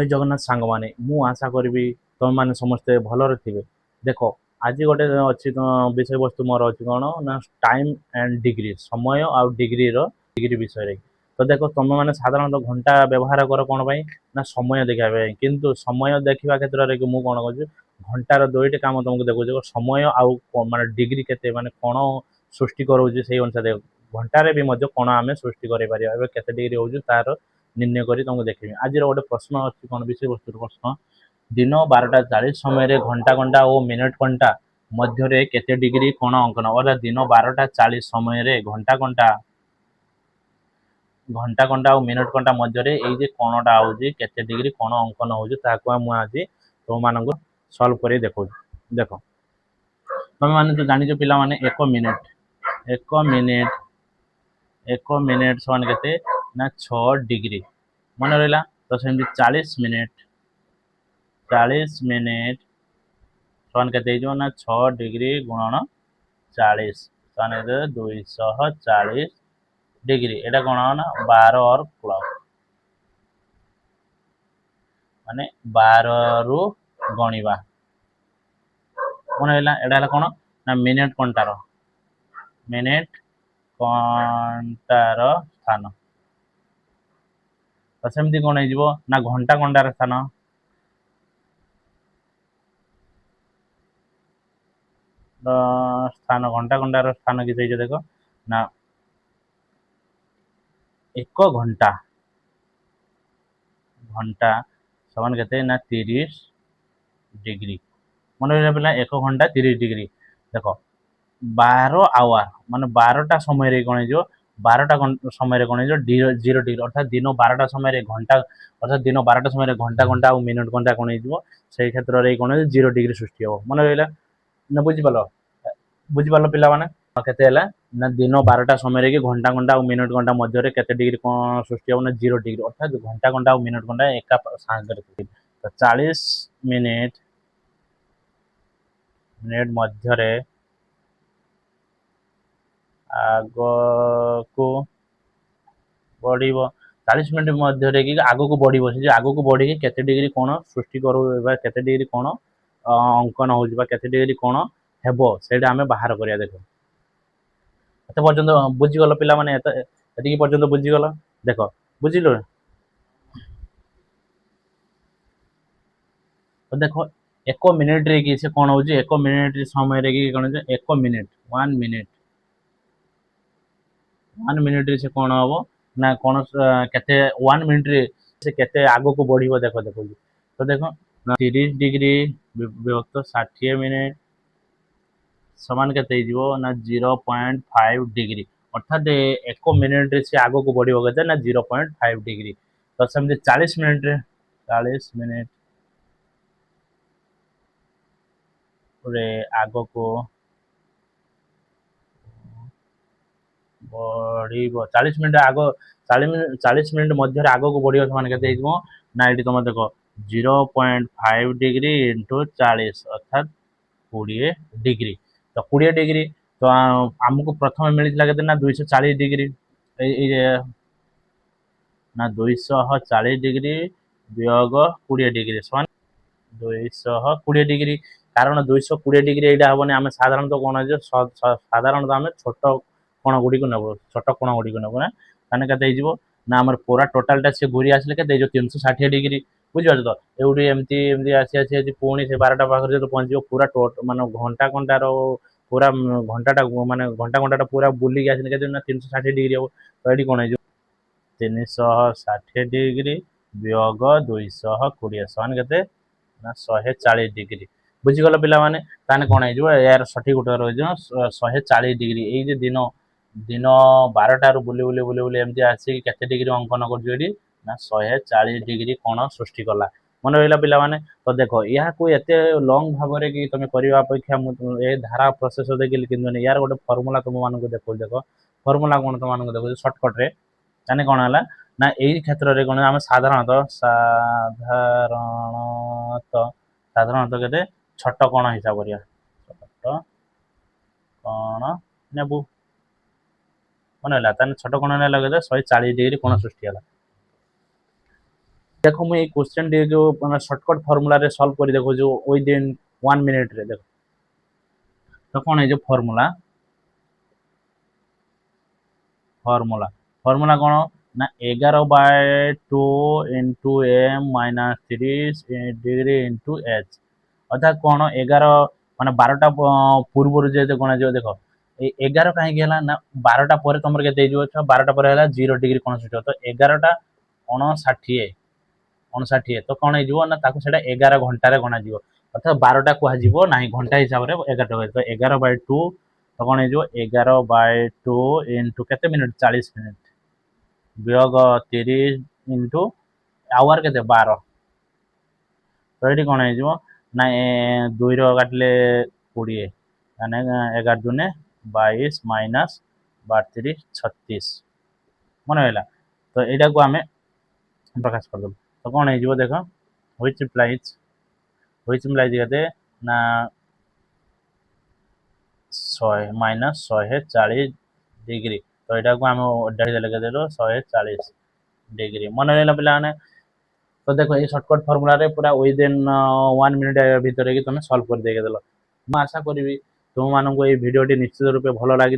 ଜୟ ଜଗନ୍ନାଥ ସାଙ୍ଗମାନେ, ମୁଁ ଆଶା କରିବି ତମେମାନେ ସମସ୍ତେ ଭଲରେ ଥିବେ। ଦେଖ, ଆଜି ଗୋଟେ ଅଛି ବିଷୟବସ୍ତୁ ମୋର ଅଛି କ'ଣ ନା ଟାଇମ୍ ଆଣ୍ଡ ଡିଗ୍ରୀ, ସମୟ ଆଉ ଡିଗ୍ରୀ ବିଷୟରେ। ତ ଦେଖ, ତମେମାନେ ସାଧାରଣତଃ ଘଣ୍ଟା ବ୍ୟବହାର କର କ'ଣ ପାଇଁ ନା ସମୟ ଦେଖିବା ପାଇଁ, କିନ୍ତୁ ସମୟ ଦେଖିବା କ୍ଷେତ୍ରରେ କି ମୁଁ କ'ଣ କରୁଛି, ଘଣ୍ଟାର ଦୁଇଟି କାମ ତମକୁ ଦେଖୁଛି, ସମୟ ଆଉ ମାନେ ଡିଗ୍ରୀ କେତେ ମାନେ କ'ଣ ସୃଷ୍ଟି କରାଉଛି ସେଇ ଅନୁସାରେ ଘଣ୍ଟାରେ ବି ମଧ୍ୟ କ'ଣ ଆମେ ସୃଷ୍ଟି କରିପାରିବା। ଏବେ କେତେ ଡିଗ୍ରୀ ହେଉଛି ତାର ନିର୍ଣ୍ଣୟ କରି ତମକୁ ଦେଖେଇବି। ଆଜିର ଗୋଟେ ପ୍ରଶ୍ନ ଅଛି, କ'ଣ ବିଷୟବସ୍ତୁର ପ୍ରଶ୍ନ, ଦିନ 12ଟା 40 ସମୟରେ ଘଣ୍ଟା ଘଣ୍ଟା ଓ ମିନିଟ୍ ଘଣ୍ଟା ମଧ୍ୟରେ କେତେ ଡିଗ୍ରୀ କୋଣ ଅଙ୍କନ। ଅର୍ଥାৎ ଦିନ 12ଟା 40 ସମୟରେ ଘଣ୍ଟା ଘଣ୍ଟା ଆଉ ମିନିଟ୍ ଘଣ୍ଟା ମଧ୍ୟରେ ଏଇ ଯେ କୋଣଟା ହେଉଛି କେତେ ଡିଗ୍ରୀ କୋଣ ଅଙ୍କନ ହେଉଛି ତାହାକୁ ମୁଁ ଆଜି ତୁମମାନଙ୍କୁ ସଲ୍ଭ କରି ଦେଖାଉଛି। ଦେଖ, ତମେମାନେ ତ ଜାଣିଛ ପିଲାମାନେ, ଏକ ମିନିଟ୍ ସମାନ କେତେ ନା 6 ଡିଗ୍ରୀ। ମନେ ରହିଲା? ତ ସେମିତି 40 ମିନିଟ୍ ସମାନ କେତେ ହେଇଯିବ ନା 6 ଡିଗ୍ରୀ ଗୁଣନ 40 ସମାନ କେତେ 240 ଡିଗ୍ରୀ। ଏଇଟା କ'ଣ ନା 12 ଅର୍ କ୍ଲକ୍, ମାନେ 12ରୁ ଗଣିବା। ମନେ ରହିଲା? ଏଇଟା ହେଲା କ'ଣ ନା ମିନିଟ୍ ଘଣ୍ଟାର ସ୍ଥାନ। ତ ସେମିତି କ'ଣ ହେଇଯିବ ନା ଘଣ୍ଟା ଘଣ୍ଟାର ସ୍ଥାନ ଘଣ୍ଟା ଘଣ୍ଟାର ସ୍ଥାନ କିଛି ହେଇଯିବ। ଦେଖ ନା 1 ଘଣ୍ଟା ସମାନ କେତେ ନା 30 ଡିଗ୍ରୀ। ମନେ ରହିଲା ପିଲା? 1 ଘଣ୍ଟା 30 ଡିଗ୍ରୀ। ଦେଖ, 12 ଆୱାର ମାନେ 12ଟା ସମୟରେ କ'ଣ ହେଇଯିବ, 12ଟା ସମୟରେ କ'ଣ ହେଇଯିବ 0 ଡିଗ୍ରୀ। ଅର୍ଥାৎ ଦିନ 12ଟା ସମୟରେ ଘଣ୍ଟା ଘଣ୍ଟା ଆଉ ମିନିଟ୍ ଘଣ୍ଟା କ'ଣ ହେଇଯିବ, ସେଇ କ୍ଷେତ୍ରରେ କ'ଣ ହେଇଯିବ 0 ଡିଗ୍ରୀ ସୃଷ୍ଟି ହେବ। ମନେ ରହିଲା ନା? ବୁଝିପାରିଲ ପିଲାମାନେ? କେତେ ହେଲା ନା ଦିନ 12ଟା ସମୟରେ କି ଘଣ୍ଟା ଘଣ୍ଟା ଆଉ ମିନିଟ୍ ଘଣ୍ଟା ମଧ୍ୟରେ କେତେ ଡିଗ୍ରୀ କ'ଣ ସୃଷ୍ଟି ହେବ ନା 0 ଡିଗ୍ରୀ। ଅର୍ଥାତ୍ ଘଣ୍ଟା ଘଣ୍ଟା ଆଉ ମିନିଟ୍ ଘଣ୍ଟା ଏକା ସାଙ୍ଗରେ। ତ 40 ମିନିଟ୍ ମଧ୍ୟରେ ଆଗକୁ ବଢିବ, 40 ମିନିଟ୍ ମଧ୍ୟରେ କି ଆଗକୁ ବଢିବ, ସେ ଯେ ଆଗକୁ ବଢିକି କେତେ ଡିଗ୍ରୀ କ'ଣ ସୃଷ୍ଟି କରୁ ବା କେତେ ଡିଗ୍ରୀ କ'ଣ ଅଙ୍କନ ହେଉଛି ବା କେତେ ଡିଗ୍ରୀ କ'ଣ ହେବ ସେଇଟା ଆମେ ବାହାର କରିବା। ଦେଖ, ଏତେ ପର୍ଯ୍ୟନ୍ତ ବୁଝିଗଲ ପିଲାମାନେ? ଏତିକି ପର୍ଯ୍ୟନ୍ତ ବୁଝିଗଲ? ଦେଖ, ବୁଝିଲ? ତ ଦେଖ, 1 ମିନିଟ୍ରେ କି ସେ କ'ଣ ହେଉଛି, 1 ମିନିଟ୍ ସମୟରେ କି କ'ଣ ହେଉଛି 1 ମିନିଟ୍ 1 ମିନିଟ୍ରେ ସେ କ'ଣ ହବ ନା କ'ଣ କେତେ 1 ମିନିଟ୍ରେ ସେ କେତେ ଆଗକୁ ବଢିବ। ଦେଖ, ତ ଦେଖ 30 ଡିଗ୍ରୀ ବିଭକ୍ତ 60 ମିନିଟ୍ ସମାନ କେତେ ହେଇଯିବ ନା 0.5 ଡିଗ୍ରୀ। ଅର୍ଥାତ୍ 1 ମିନିଟ୍ରେ ସେ ଆଗକୁ ବଢିବ କେତେ ନା 0.5 ଡିଗ୍ରୀ। ତ ସେମିତି 40 ମିନିଟ୍ ଆଗକୁ ବଢିବ, 40 ମିନିଟ୍ ମଧ୍ୟରେ ଆଗକୁ ବଢିବ ସମାନ କେତେ ହେଇଯିବ ନା ଏଠି ତମେ ଦେଖ 0.5 ଡିଗ୍ରୀ ଇଣ୍ଟୁ 40 ଅର୍ଥାତ୍ 20 ଡିଗ୍ରୀ। ତ 20 ଡିଗ୍ରୀ ତ ଆମକୁ ପ୍ରଥମେ ମିଳିଥିଲା କେତେ ନା 240 ଡିଗ୍ରୀ। ନା 240 ଡିଗ୍ରୀ ବିୟୋଗ 20 ଡିଗ୍ରୀ ସମାନ 220 ଡିଗ୍ରୀ। କାରଣ 220 ଡିଗ୍ରୀ ଏଇଟା ହବନି, ଆମେ ସାଧାରଣତଃ କ'ଣ ହେଇଯିବ, ସାଧାରଣତଃ ଆମେ ଛୋଟ କୋଣ ଗୁଡ଼ିକୁ ନେବୁ ନା, ତାହେଲେ କେତେ ହେଇଯିବ ନା ଆମର ପୁରା ଟୋଟାଲଟା ସେ ଘୁରି ଆସିଲେ କେତେ ହେଇଯିବ 360 ଡିଗ୍ରୀ। ବୁଝିପାରୁଛ ତ? ଏଉଠି ଏମିତି ଆସି ପୁଣି ସେ 12ଟା ପାଖରେ ଯେତେବେଳେ ପହଞ୍ଚିବ ପୁରା ମାନେ ଘଣ୍ଟା ପୁରା ଘଣ୍ଟାଟା ପୁରା ବୁଲିକି ଆସିଲେ କେତେ ନା 360 ଡିଗ୍ରୀ ହେବ। ତ ଏଠି କ'ଣ ହେଇଯିବ 360 ଡିଗ୍ରୀ ବିୟୋଗ 220 ସମାନ କେତେ ନା 140 ଡିଗ୍ରୀ। ବୁଝିଗଲ ପିଲାମାନେ? ତାହେଲେ କ'ଣ ହେଇଯିବ, ଏହାର ସଠିକ୍ ଉତ୍ତର ହେଇଯିବ 140 ଡିଗ୍ରୀ। ଏଇ ଯେ ଦିନ 12ଟାରୁ ବୁଲି ଏମିତି ଆସିକି କେତେ ଡିଗ୍ରୀ ଅଙ୍କନ କରୁଛି ଏଠି ନା 140 ଡିଗ୍ରୀ କୋଣ ସୃଷ୍ଟି କଲା। ମନେ ରହିଲା ପିଲାମାନେ? ତ ଦେଖ, ଏହାକୁ ଏତେ ଲଙ୍ଗ ଭାବରେ କି ତମେ କରିବା ଅପେକ୍ଷା ମୁଁ ଏ ଧାରା ପ୍ରୋସେସ ଦେଖିଲି, କିନ୍ତୁ ୟାର ଗୋଟେ ଫର୍ମୁଲା ତୁମମାନଙ୍କୁ ଦେଖାଉଛି। ଦେଖ, ଫର୍ମୁଲା କ'ଣ ତୁମମାନଙ୍କୁ ଦେଖାଉଛି ସର୍ଟକଟ୍ରେ। ତାହେଲେ କ'ଣ ହେଲା ନା ଏଇ କ୍ଷେତ୍ରରେ କ'ଣ ଆମେ ସାଧାରଣତଃ କେତେ ଛୋଟ କୋଣ ହିସାବ କରିବା। ଛୋଟ କୋଣ ନେବୁ। ମନେ ହେଲା? ତାହେଲେ ଛୋଟ କୋଣ ନେଲା କେତେ 140 ଡିଗ୍ରୀ କୋଣ ସୃଷ୍ଟି ହେଲା। देखो मुझे क्वेश्चन टी जो शॉर्टकट फॉर्मूला रे सॉल्व कर देखो जो विद इन 1 मिनिट रे देखो तो कौन है जो फॉर्मूला फॉर्मूला फॉर्मूला कौन ना 11/2 into M minus 30 into H अर्थात कौन 11 माने 12टा पूर्व जे कोन जो देखो 11 कहीं गेला ना 12टा पर तुमर के दे जो 12टा पर हैला 0 डिग्री कोन सुट तो 11टा 59 तो कौन हो ना ताको सेटा 11 घंटा रे गणा जीवो अर्थात 12टा कुहा जीवो नाही घंटा हिसाब रे 11टा तो 11/2 तो कौन हो 11/2 इनटू केते मिनिट 40 मिनिट वियोग 30 इनटू आवर केते 12 तो ये कौन हो ना 2 रो काटले 20 माने 11 दुने 22 माइनस 32 36 मन होला तो एटा को आमे प्रकाश कर दब तो कौन हो देखो व्हिच इम्प्लाइज केते ना 100 माइनस 140 डिग्री तो यहाँ को आम डाड़ी देले केते 140 डिग्री मन रहला पिला माने तो देखो ये शॉर्टकट फॉर्मूला रे पूरा विद इन 1 मिनिट भितर कि तुम सॉल्व कर देके देलो मैं आशा करी तुम मानक ये वीडियो टी निश्चित रूपे भल लगी